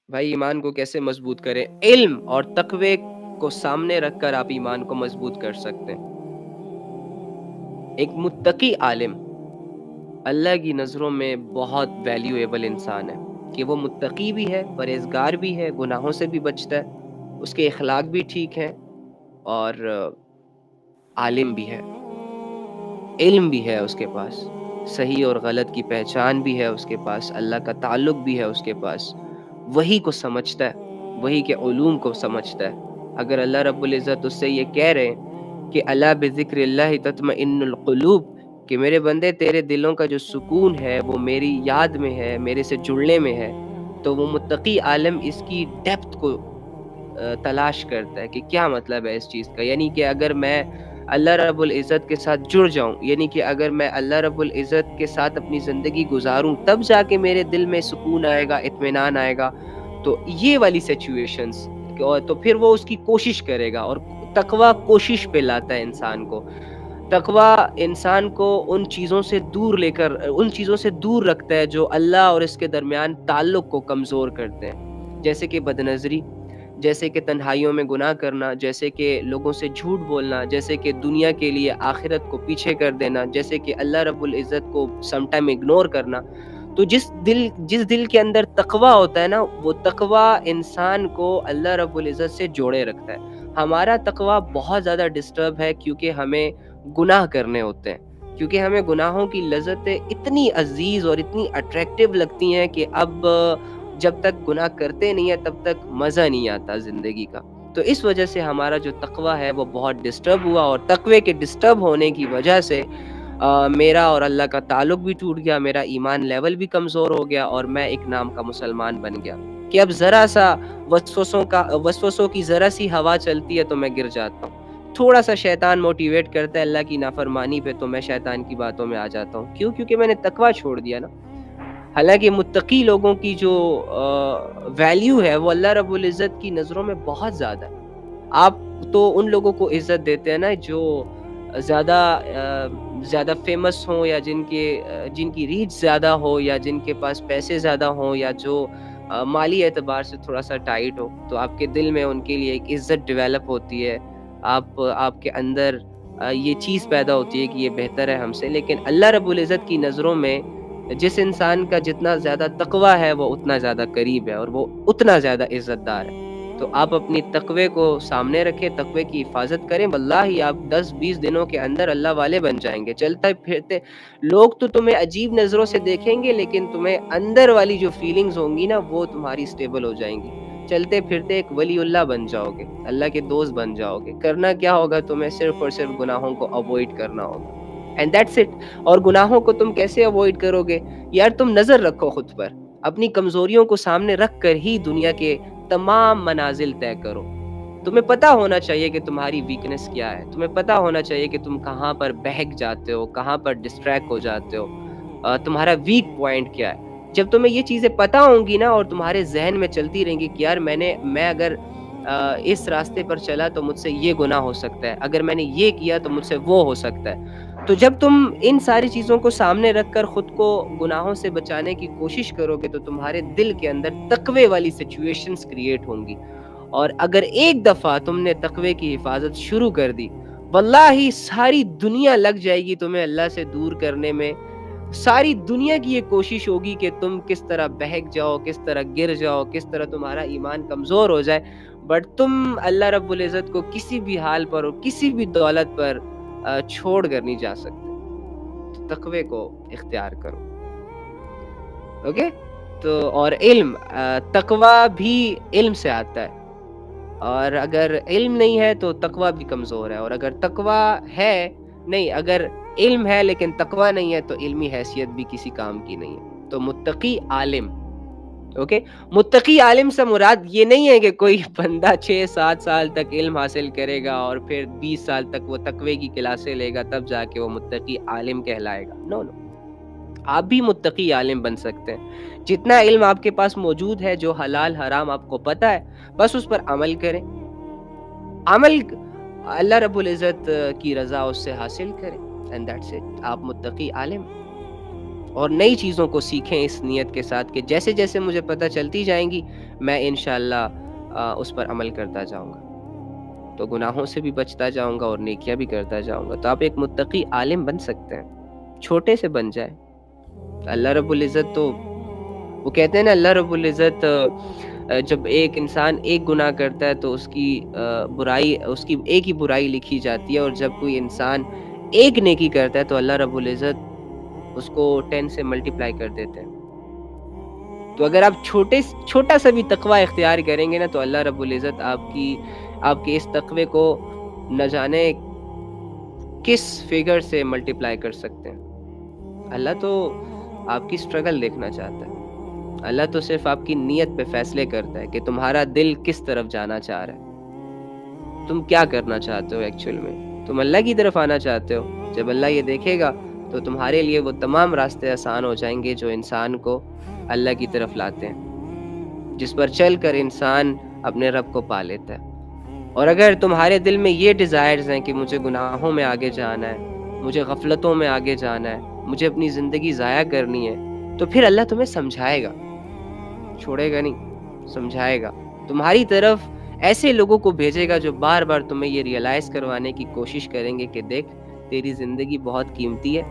بھائی ایمان کو کیسے مضبوط کریں؟ علم اور تقوی کو سامنے رکھ کر آپ ایمان کو مضبوط کر سکتے ہیں۔ ایک متقی عالم اللہ کی نظروں میں بہت ویلیویبل انسان ہے، کہ وہ متقی بھی ہے، پرہیزگار بھی ہے، گناہوں سے بھی بچتا ہے، اس کے اخلاق بھی ٹھیک ہیں، اور عالم بھی ہے، علم بھی ہے اس کے پاس، صحیح اور غلط کی پہچان بھی ہے اس کے پاس، اللہ کا تعلق بھی ہے اس کے پاس، وہی کو سمجھتا ہے، وہی کے علوم کو سمجھتا ہے۔ اگر اللہ رب العزت اس سے یہ کہہ رہے ہیں کہ الا بذکر اللہ تطمئن القلوب، کہ میرے بندے تیرے دلوں کا جو سکون ہے وہ میری یاد میں ہے، میرے سے جڑنے میں ہے، تو وہ متقی عالم اس کی ڈیپتھ کو تلاش کرتا ہے کہ کیا مطلب ہے اس چیز کا، یعنی کہ اگر میں اللہ رب العزت کے ساتھ جڑ جاؤں، یعنی کہ اگر میں اللہ رب العزت کے ساتھ اپنی زندگی گزاروں، تب جا کے میرے دل میں سکون آئے گا، اطمینان آئے گا۔ تو یہ والی سچویشنز، تو پھر وہ اس کی کوشش کرے گا، اور تقوی کوشش پہ لاتا ہے انسان کو۔ تقوی انسان کو ان چیزوں سے دور رکھتا ہے جو اللہ اور اس کے درمیان تعلق کو کمزور کرتے ہیں، جیسے کہ بدنظری، جیسے کہ تنہائیوں میں گناہ کرنا، جیسے کہ لوگوں سے جھوٹ بولنا، جیسے کہ دنیا کے لیے آخرت کو پیچھے کر دینا، جیسے کہ اللہ رب العزت کو سم ٹائم اگنور کرنا۔ تو جس دل کے اندر تقوی ہوتا ہے نا، وہ تقوی انسان کو اللہ رب العزت سے جوڑے رکھتا ہے۔ ہمارا تقوی بہت زیادہ ڈسٹرب ہے، کیونکہ ہمیں گناہ کرنے ہوتے ہیں، کیونکہ ہمیں گناہوں کی لذتیں اتنی عزیز اور اتنی اٹریکٹیو لگتی ہیں کہ اب جب تک گناہ کرتے نہیں ہیں تب تک مزہ نہیں آتا زندگی کا۔ تو اس وجہ سے ہمارا جو تقوی ہے وہ بہت ڈسٹرب ہوا، اور تقوی کے ڈسٹرب ہونے کی وجہ سے میرا اور اللہ کا تعلق بھی ٹوٹ گیا، میرا ایمان لیول بھی کمزور ہو گیا، اور میں ایک نام کا مسلمان بن گیا کہ اب ذرا سا وسوسوں کی ذرا سی ہوا چلتی ہے تو میں گر جاتا ہوں، تھوڑا سا شیطان موٹیویٹ کرتا ہے اللہ کی نافرمانی پہ تو میں شیطان کی باتوں میں آ جاتا ہوں۔ کیوں؟ کیونکہ میں نے تقوی چھوڑ دیا نا۔ حالانکہ متقی لوگوں کی جو ویلیو ہے وہ اللہ رب العزت کی نظروں میں بہت زیادہ ہے۔ آپ تو ان لوگوں کو عزت دیتے ہیں نا جو زیادہ فیمس ہوں، یا جن کی ریچ زیادہ ہو، یا جن کے پاس پیسے زیادہ ہوں، یا جو مالی اعتبار سے تھوڑا سا ٹائٹ ہو، تو آپ کے دل میں ان کے لیے ایک عزت ڈیولپ ہوتی ہے، آپ کے اندر یہ چیز پیدا ہوتی ہے کہ یہ بہتر ہے ہم سے۔ لیکن اللہ رب العزت کی نظروں میں جس انسان کا جتنا زیادہ تقوی ہے وہ اتنا زیادہ قریب ہے، اور وہ اتنا زیادہ عزت دار ہے۔ تو آپ اپنی تقوی کو سامنے رکھیں، تقوی کی حفاظت کریں، واللہ آپ 10-20 دنوں کے اندر اللہ والے بن جائیں گے۔ چلتے پھرتے لوگ تو تمہیں عجیب نظروں سے دیکھیں گے، لیکن تمہیں اندر والی جو فیلنگز ہوں گی نا وہ تمہاری سٹیبل ہو جائیں گی۔ چلتے پھرتے ایک ولی اللہ بن جاؤ گے، اللہ کے دوست بن جاؤ گے۔ کرنا کیا ہوگا؟ تمہیں صرف اور صرف گناہوں کو اوائڈ کرنا ہوگا، اینڈ دیٹس اٹ۔ اور گناہوں کو تم کیسے اوائڈ کرو گے؟ یار تم نظر رکھو خود پر، اپنی کمزوریوں کو سامنے رکھ کر ہی دنیا کے تمام منازل طے کرو۔ تمہیں پتا ہونا چاہیے کہ تمہاری ویکنس کیا ہے، تمہیں پتا ہونا چاہیے کہ تم کہاں پر بہک جاتے ہو، کہاں پر ڈسٹریکٹ ہو جاتے ہو، تمہارا ویک پوائنٹ کیا ہے۔ جب تمہیں یہ چیزیں پتا ہوں گی نا، اور تمہارے ذہن میں چلتی رہیں گی کہ یار میں اگر اس راستے پر چلا تو مجھ سے یہ گناہ ہو سکتا ہے، اگر میں نے یہ کیا تو مجھ سے وہ ہو سکتا ہے۔ تو جب تم ان ساری چیزوں کو سامنے رکھ کر خود کو گناہوں سے بچانے کی کوشش کرو گے تو تمہارے دل کے اندر تقوی والی سچویشنز کریٹ ہوں گی، اور اگر ایک دفعہ تم نے تقوی کی حفاظت شروع کر دی، واللہ ساری دنیا لگ جائے گی تمہیں اللہ سے دور کرنے میں۔ ساری دنیا کی یہ کوشش ہوگی کہ تم کس طرح بہک جاؤ، کس طرح گر جاؤ، کس طرح تمہارا ایمان کمزور ہو جائے، بٹ تم اللہ رب العزت کو کسی بھی حال پر اور کسی بھی دولت پر چھوڑ کر نہیں جا سکتے۔ تقوی کو اختیار کرو، اوکے؟ تو اور علم، تقوی بھی علم سے آتا ہے، اور اگر علم نہیں ہے تو تقوی بھی کمزور ہے، اور اگر تقوی ہے نہیں، اگر علم ہے لیکن تقوی نہیں ہے تو علمی حیثیت بھی کسی کام کی نہیں ہے۔ تو متقی عالم، اوکے؟ متقی عالم سے مراد یہ نہیں ہے کہ کوئی بندہ 6-7 سال تک علم حاصل کرے گا اور پھر 20 سال تک وہ تقوی کی کلاسیں لے گا تب جا کے وہ متقی عالم کہلائے گا۔ نو، آپ بھی متقی عالم بن سکتے ہیں۔ جتنا علم آپ کے پاس موجود ہے، جو حلال حرام آپ کو پتا ہے، بس اس پر عمل کریں، عمل اللہ رب العزت کی رضا اس سے حاصل کریں، اینڈ دیٹس اٹ۔ آپ متقی عالم۔ اور نئی چیزوں کو سیکھیں اس نیت کے ساتھ کہ جیسے جیسے مجھے پتہ چلتی جائیں گی میں انشاءاللہ اس پر عمل کرتا جاؤں گا، تو گناہوں سے بھی بچتا جاؤں گا اور نیکیاں بھی کرتا جاؤں گا. تو آپ ایک متقی عالم بن سکتے ہیں، چھوٹے سے بن جائیں. اللہ رب العزت تو وہ کہتے ہیں نا، اللہ رب العزت جب ایک انسان ایک گناہ کرتا ہے تو اس کی برائی، اس کی ایک ہی برائی لکھی جاتی ہے، اور جب کوئی انسان ایک نیکی کرتا ہے تو اللہ رب العزت اس کو 10 سے ملٹیپلائی کر دیتے ہیں. تو اگر آپ چھوٹا سا بھی تقوی اختیار کریں گے نا تو اللہ رب العزت آپ کے اس تقوی کو نہ جانے کس فگر سے ملٹیپلائی کر سکتے ہیں. اللہ تو آپ کی سٹرگل دیکھنا چاہتا ہے. اللہ تو صرف آپ کی نیت پہ فیصلے کرتا ہے کہ تمہارا دل کس طرف جانا چاہ رہا ہے، تم کیا کرنا چاہتے ہو ایکچوئل میں. تم اللہ کی طرف آنا چاہتے ہو، جب اللہ یہ دیکھے گا تو تمہارے لیے وہ تمام راستے آسان ہو جائیں گے جو انسان کو اللہ کی طرف لاتے ہیں، جس پر چل کر انسان اپنے رب کو پا لیتا ہے. اور اگر تمہارے دل میں یہ ڈیزائرز ہیں کہ مجھے گناہوں میں آگے جانا ہے، مجھے غفلتوں میں آگے جانا ہے، مجھے اپنی زندگی ضائع کرنی ہے، تو پھر اللہ تمہیں سمجھائے گا، چھوڑے گا نہیں، سمجھائے گا. تمہاری طرف ایسے لوگوں کو بھیجے گا جو بار بار تمہیں یہ ریئلائز کروانے کی کوشش کریں گے کہ دیکھ تیری زندگی بہت قیمتی ہے،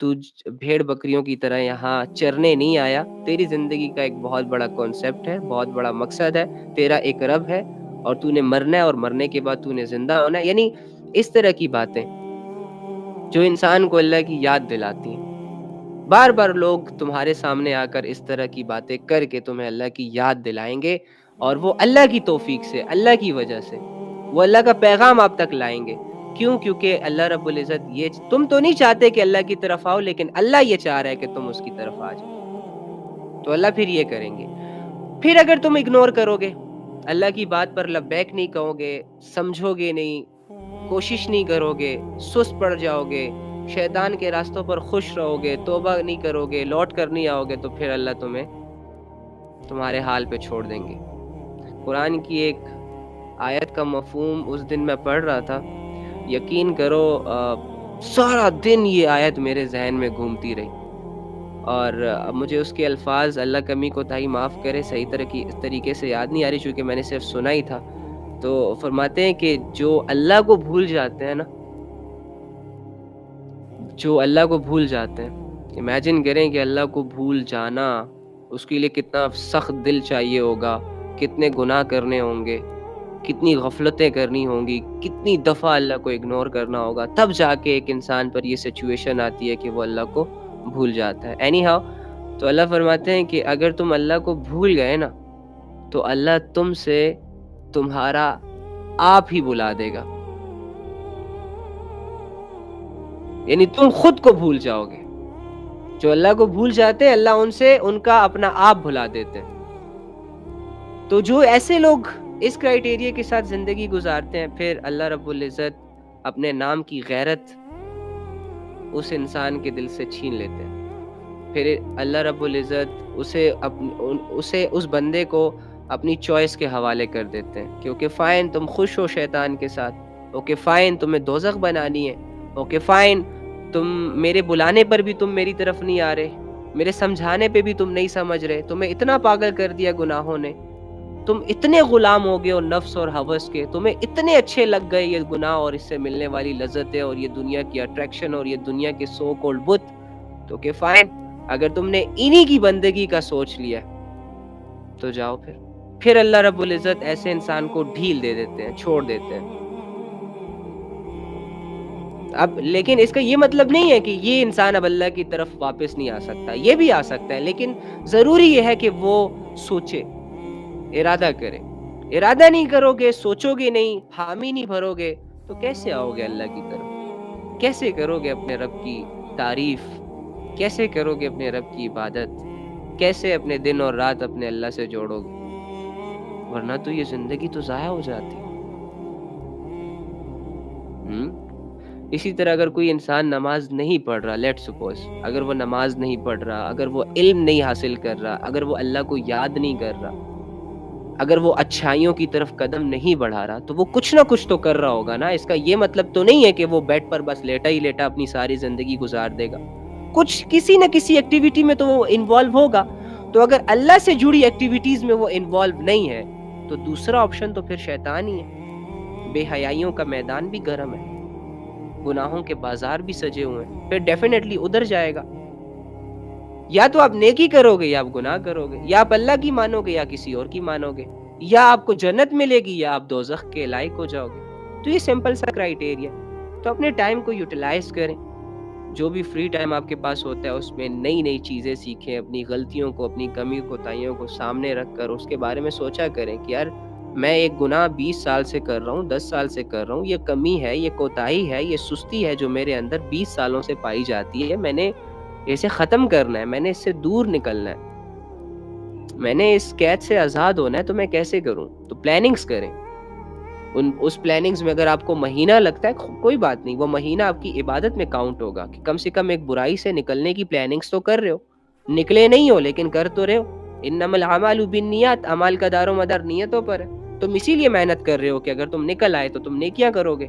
تو بھیڑ بکریوں کی طرح یہاں چرنے نہیں آیا. تیری زندگی کا ایک بہت بڑا کانسیپٹ ہے، بہت بڑا مقصد ہے، تیرا ایک رب ہے، اور تو نے مرنا ہے، اور مرنے کے بعد تو نے زندہ ہونا ہے. یعنی اس طرح کی باتیں جو انسان کو اللہ کی یاد دلاتی ہیں. بار بار لوگ تمہارے سامنے آ کر اس طرح کی باتیں کر کے تمہیں اللہ کی یاد دلائیں گے، اور وہ اللہ کی توفیق سے، اللہ کی وجہ سے وہ اللہ کا پیغام آپ تک لائیں گے. کیوں؟ کیونکہ اللہ رب العزت تم تو نہیں چاہتے کہ اللہ کی طرف آؤ، لیکن اللہ یہ چاہ رہا ہے کہ تم اس کی طرف آ جاؤ. تو اللہ پھر یہ کریں گے. پھر اگر تم اگنور کرو گے، اللہ کی بات پر لبیک نہیں کہو گے، سمجھو گے نہیں، کوشش نہیں کرو گے، سست پڑ جاؤ گے، شیطان کے راستوں پر خوش رہو گے، توبہ نہیں کرو گے، لوٹ کر نہیں آؤ گے، تو پھر اللہ تمہیں تمہارے حال پہ چھوڑ دیں گے. قرآن کی ایک آیت کا مفہوم اس دن میں پڑھ رہا تھا، یقین کرو سارا دن یہ آیت میرے ذہن میں گھومتی رہی، اور مجھے اس کے الفاظ اللہ کمی کو تائی معاف کرے صحیح طریقے سے یاد نہیں آ رہی، چونکہ میں نے صرف سنا ہی تھا. تو فرماتے ہیں کہ جو اللہ کو بھول جاتے ہیں نا، جو اللہ کو بھول جاتے ہیں، امیجن کریں کہ اللہ کو بھول جانا اس کے لیے کتنا سخت دل چاہیے ہوگا، کتنے گناہ کرنے ہوں گے، کتنی غفلتیں کرنی ہوں گی، کتنی دفعہ اللہ کو اگنور کرنا ہوگا، تب جا کے ایک انسان پر یہ سچویشن آتی ہے کہ وہ اللہ کو بھول جاتا ہے. اینی ہاؤ، تو اللہ فرماتے ہیں کہ اگر تم اللہ کو بھول گئے نا تو اللہ تم سے تمہارا آپ ہی بلا دے گا. یعنی تم خود کو بھول جاؤ گے. جو اللہ کو بھول جاتے ہیں اللہ ان سے ان کا اپنا آپ بھلا دیتے ہیں. تو جو ایسے لوگ اس کرائیٹیریا کے ساتھ زندگی گزارتے ہیں، پھر اللہ رب العزت اپنے نام کی غیرت اس انسان کے دل سے چھین لیتے ہیں. پھر اللہ رب العزت اسے اس بندے کو اپنی چوائس کے حوالے کر دیتے ہیں کہ اوکے فائن، تم خوش ہو شیطان کے ساتھ، اوکے فائن، تمہیں دوزخ بنانی ہے، اوکے فائن، تم میرے بلانے پر بھی تم میری طرف نہیں آ رہے، میرے سمجھانے پہ بھی تم نہیں سمجھ رہے، تمہیں اتنا پاگل کر دیا گناہوں نے، تم اتنے غلام ہو گئے اور نفس اور ہوس کے، تمہیں اتنے اچھے لگ گئے یہ گناہ اور اس سے ملنے والی لذتیں اور یہ دنیا کی اٹریکشن اور یہ دنیا کے سو کولڈ بت. تو کہ فائن، اگر تم نے انہی کی بندگی کا سوچ لیا تو جاؤ. پھر اللہ رب العزت ایسے انسان کو ڈھیل دے دیتے ہیں، چھوڑ دیتے ہیں. اب لیکن اس کا یہ مطلب نہیں ہے کہ یہ انسان اب اللہ کی طرف واپس نہیں آ سکتا، یہ بھی آ سکتا ہے، لیکن ضروری یہ ہے کہ وہ سوچے، ارادہ کرے. ارادہ نہیں کرو گے، سوچو گے نہیں، حامی نہیں بھرو گے، تو کیسے آؤ گے اللہ کی طرف؟ کیسے کرو گے اپنے رب کی تعریف؟ کیسے کرو گے اپنے رب کی عبادت؟ کیسے اپنے دن اور رات اپنے اللہ سے جوڑو گے؟ ورنہ تو یہ زندگی تو ضائع ہو جاتی. اسی طرح اگر کوئی انسان نماز نہیں پڑھ رہا، لیٹ سپوز اگر وہ نماز نہیں پڑھ رہا، اگر وہ علم نہیں حاصل کر رہا، اگر وہ اللہ کو یاد نہیں کر رہا، اگر وہ اچھائیوں کی طرف قدم نہیں بڑھا رہا، تو وہ کچھ نہ کچھ تو کر رہا ہوگا نا. اس کا یہ مطلب تو نہیں ہے کہ وہ بیڈ پر بس لیٹا ہی لیٹا اپنی ساری زندگی گزار دے گا. کچھ کسی نہ کسی ایکٹیویٹی میں تو وہ انوالو ہوگا. تو اگر اللہ سے جڑی ایکٹیویٹیز میں وہ انوالو نہیں ہے تو دوسرا آپشن تو پھر شیطان ہی ہے. بے حیائیوں کا میدان بھی گرم ہے, گناہوں کے بازار بھی سجے ہوئے ہیں, پھر ڈیفینیٹلی ادھر جائے گا. یا تو آپ نیکی کرو گے یا آپ گناہ کرو گے, یا آپ اللہ کی مانو گے یا کسی اور کی مانو گے, یا آپ کو جنت ملے گی یا آپ دوزخ کے لائق ہو جاؤ گے. تو یہ سمپل سا کرائیٹیریا. تو اپنے ٹائم کو یوٹیلائز کریں, جو بھی فری ٹائم آپ کے پاس ہوتا ہے اس میں نئی نئی چیزیں سیکھیں, اپنی غلطیوں کو, اپنی کمی کوتاہیوں کو سامنے رکھ کر اس کے بارے میں سوچا کریں کہ یار میں ایک گناہ 20 سال سے کر رہا ہوں, 10 سال سے کر رہا ہوں, یہ کمی ہے, یہ کوتاہی ہے, یہ سستی ہے جو میرے اندر 20 سالوں سے پائی جاتی ہے, میں نے اسے ختم کرنا ہے, میں نے اس سے دور نکلنا ہے, میں نے اس قید سے آزاد ہونا ہے, تو میں کیسے کروں؟ تو پلاننگز کریں. اس پلاننگز میں اگر آپ کو مہینہ لگتا ہے کوئی بات نہیں, وہ مہینہ آپ کی عبادت میں کاؤنٹ ہوگا کہ کم سے کم ایک برائی سے نکلنے کی پلاننگز تو کر رہے ہو. نکلے نہیں ہو لیکن کر تو رہے ہو. انما الاعمال بالنیات, اعمال کا دار و مدار نیتوں پر ہے. تم اسی لیے محنت کر رہے ہو کہ اگر تم نکل آئے تو تم نیکیاں کرو گے.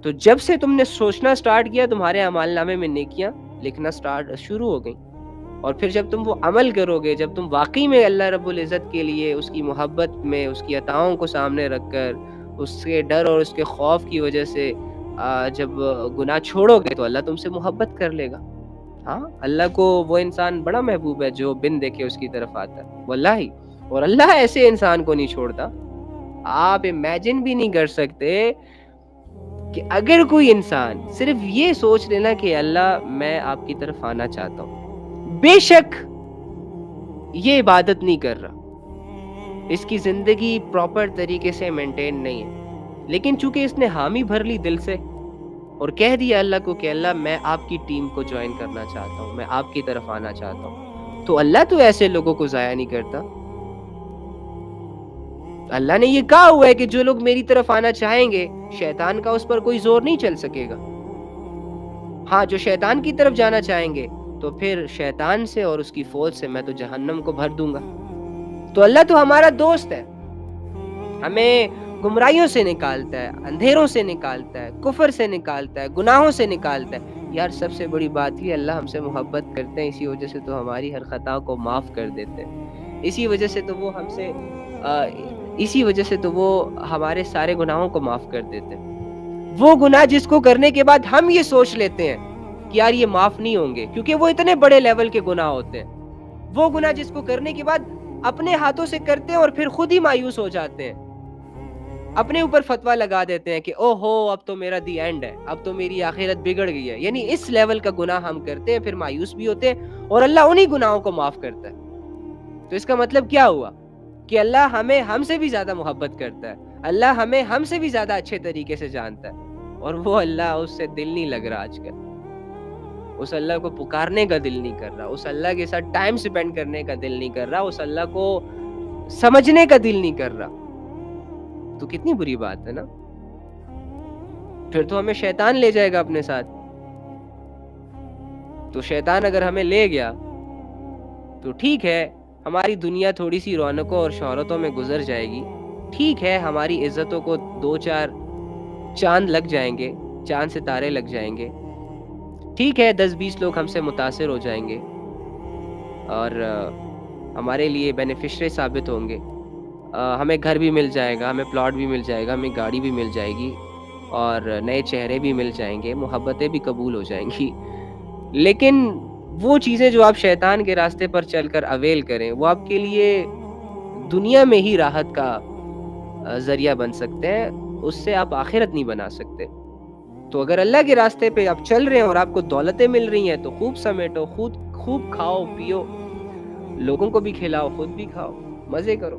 تو جب سے تم نے سوچنا سٹارٹ کیا تمہارے اعمال نامے میں نیکیاں لکھنا شروع ہو گئیں. اور پھر جب تم وہ عمل کرو گے, جب تم واقعی میں اللہ رب العزت کے لیے اس کی محبت میں اس کی عطاؤں کو سامنے رکھ کر اس کے ڈر اور اس کے خوف کی وجہ سے جب گناہ چھوڑو گے تو اللہ تم سے محبت کر لے گا. ہاں, اللہ کو وہ انسان بڑا محبوب ہے جو بن دیکھے اس کی طرف آتا ہے, واللہ. اور اللہ ایسے انسان کو نہیں چھوڑتا. آپ امیجن بھی نہیں کر سکتے کہ اگر کوئی انسان صرف یہ سوچ لینا کہ اللہ میں آپ کی طرف آنا چاہتا ہوں, بے شک یہ عبادت نہیں کر رہا, اس کی زندگی پراپر طریقے سے مینٹین نہیں ہے, لیکن چونکہ اس نے حامی بھر لی دل سے اور کہہ دیا اللہ کو کہ اللہ میں آپ کی ٹیم کو جوائن کرنا چاہتا ہوں, میں آپ کی طرف آنا چاہتا ہوں, تو اللہ تو ایسے لوگوں کو ضائع نہیں کرتا. اللہ نے یہ کہا ہوا ہے کہ جو لوگ میری طرف آنا چاہیں گے شیطان کا اس پر کوئی زور نہیں چل سکے گا. ہاں, جو شیطان کی طرف جانا چاہیں گے تو پھر شیطان سے اور اس کی فوج سے میں تو جہنم کو بھر دوں گا. تو اللہ تو ہمارا دوست ہے, ہمیں گمراہیوں سے نکالتا ہے, اندھیروں سے نکالتا ہے, کفر سے نکالتا ہے, گناہوں سے نکالتا ہے. یار سب سے بڑی بات یہ اللہ ہم سے محبت کرتے ہیں, اسی وجہ سے تو ہماری ہر خطا کو معاف کر دیتے ہیں, اسی وجہ سے تو وہ ہم سے اسی وجہ سے تو وہ ہمارے سارے گناہوں کو معاف کر دیتے ہیں. وہ گناہ جس کو کرنے کے بعد ہم یہ سوچ لیتے ہیں کہ یار یہ معاف نہیں ہوں گے کیونکہ وہ اتنے بڑے لیول کے گناہ ہوتے ہیں, وہ گناہ جس کو کرنے کے بعد اپنے ہاتھوں سے کرتے ہیں اور پھر خود ہی مایوس ہو جاتے ہیں, اپنے اوپر فتویٰ لگا دیتے ہیں کہ او ہو اب تو میرا دی اینڈ ہے, اب تو میری آخرت بگڑ گئی ہے. یعنی اس لیول کا گناہ ہم کرتے ہیں, پھر مایوس بھی ہوتے ہیں اور اللہ انہی گناہوں کو معاف کرتا ہے. تو اس کا مطلب کیا ہوا کہ اللہ ہمیں ہم سے بھی زیادہ محبت کرتا ہے, اللہ ہمیں ہم سے بھی زیادہ اچھے طریقے سے جانتا ہے, اور وہ اللہ اس سے دل نہیں لگ رہا آج کل, اس اللہ کو پکارنے کا دل نہیں کر رہا, اس اللہ کے ساتھ ٹائم سپینڈ کرنے کا دل نہیں کر رہا, اس اللہ کو سمجھنے کا دل نہیں کر رہا. تو کتنی بری بات ہے نا. پھر تو ہمیں شیطان لے جائے گا اپنے ساتھ. تو شیطان اگر ہمیں لے گیا تو ٹھیک ہے, ہماری دنیا تھوڑی سی رونقوں اور شہرتوں میں گزر جائے گی, ٹھیک ہے ہماری عزتوں کو 2-4 چاند لگ جائیں گے, چاند ستارے لگ جائیں گے, ٹھیک ہے 10-20 لوگ ہم سے متاثر ہو جائیں گے اور ہمارے لیے بینیفیشری ثابت ہوں گے, ہمیں گھر بھی مل جائے گا, ہمیں پلاٹ بھی مل جائے گا, ہمیں گاڑی بھی مل جائے گی اور نئے چہرے بھی مل جائیں گے, محبتیں بھی قبول ہو جائیں گی. لیکن وہ چیزیں جو آپ شیطان کے راستے پر چل کر اویل کریں وہ آپ کے لیے دنیا میں ہی راحت کا ذریعہ بن سکتے ہیں, اس سے آپ آخرت نہیں بنا سکتے. تو اگر اللہ کے راستے پہ آپ چل رہے ہیں اور آپ کو دولتیں مل رہی ہیں تو خوب سمیٹو, خوب کھاؤ پیو, لوگوں کو بھی کھلاؤ, خود بھی کھاؤ, مزے کرو.